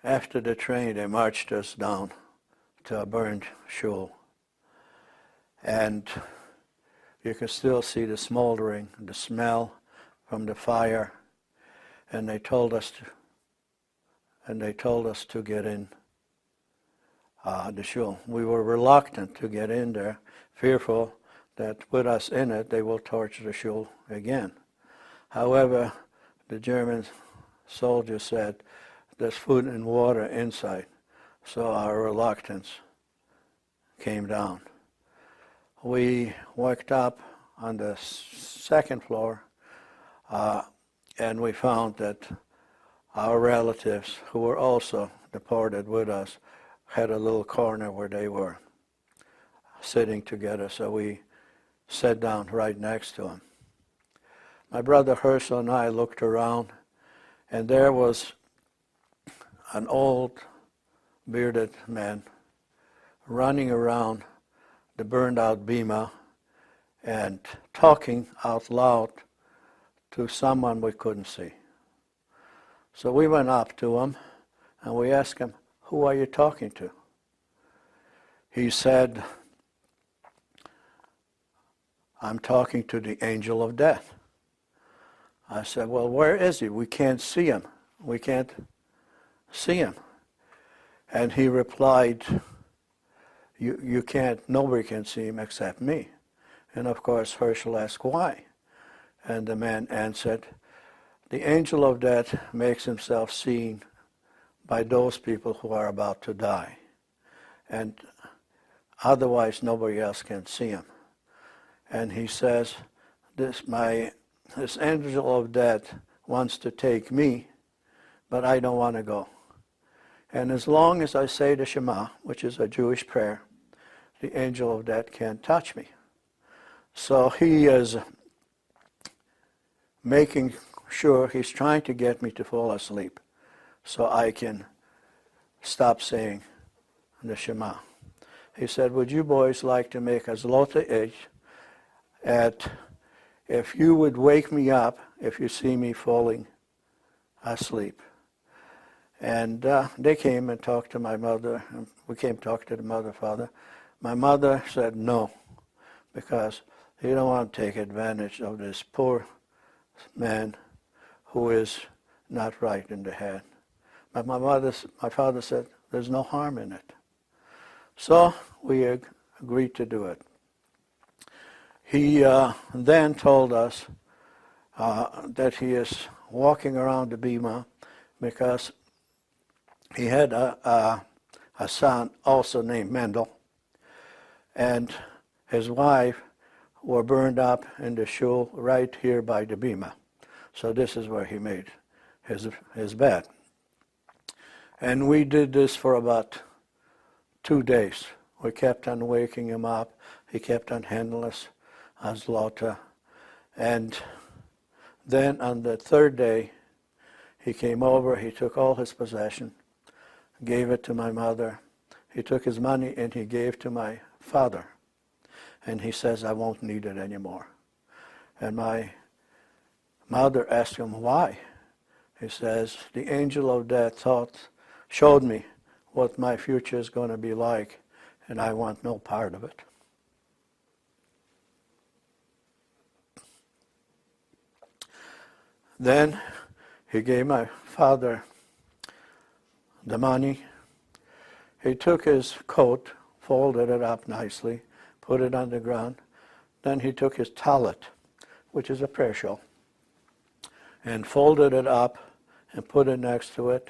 after the train, they marched us down to a burned shul. And you can still see the smoldering, the smell from the fire. And they told us to get in the shul. We were reluctant to get in there, fearful that with us in it, they will torch the shul again. However, the German soldier said, there's food and water inside. So our reluctance came down. We walked up on the second floor, and we found that our relatives, who were also deported with us, had a little corner where they were sitting together, so we sat down right next to them. My brother Herschel and I looked around, and there was an old bearded man running around the burned out bima and talking out loud to someone we couldn't see. So we went up to him and we asked him, "Who are you talking to?" He said, "I'm talking to the angel of death." I said, "Well, where is he? We can't see him. We can't see him." And he replied, you can't, nobody can see him except me. And of course Herschel asked why. And the man answered, "The angel of death makes himself seen by those people who are about to die. And otherwise nobody else can see him." And he says, this angel of death wants to take me, but I don't want to go. And as long as I say the Shema, which is a Jewish prayer, the angel of death can't touch me. So he is making sure, he's trying to get me to fall asleep so I can stop saying the Shema. He said, "Would you boys like to make a zlote ich at if you would wake me up if you see me falling asleep?" And they came and talked to my mother. And we came to talk to the mother, father. My mother said no, because you don't want to take advantage of this poor man who is not right in the head. But my father said, there's no harm in it. So we agreed to do it. He then told us that he is walking around the bima because he had a son also named Mendel, and his wife were burned up in the shul right here by the bima. So this is where he made his bed. And we did this for about 2 days. We kept on waking him up. He kept on handling us as Lotta. And then on the third day, he came over, he took all his possession, gave it to my mother. He took his money and he gave to my father. And he says, "I won't need it anymore." And my mother asked him why. He says, "The angel of death showed me what my future is going to be like, and I want no part of it." Then he gave my father the money. He took his coat, folded it up nicely, put it on the ground. Then he took his talit, which is a prayer shawl, and folded it up and put it next to it.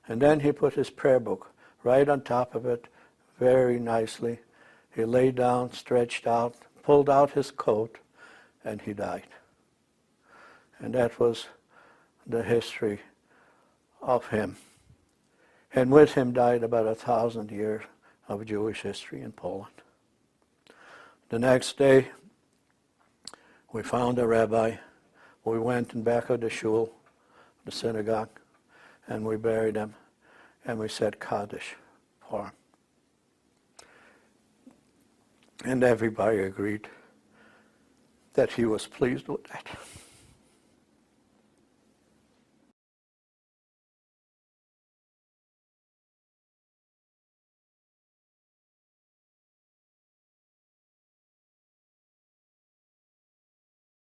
And then he put his prayer book right on top of it, very nicely. He lay down, stretched out, pulled out his coat, and he died. And that was the history of him. And with him died about 1,000 years of Jewish history in Poland. The next day, we found a rabbi. We went in back of the shul, the synagogue, and we buried him, and we said Kaddish for him. And everybody agreed that he was pleased with that.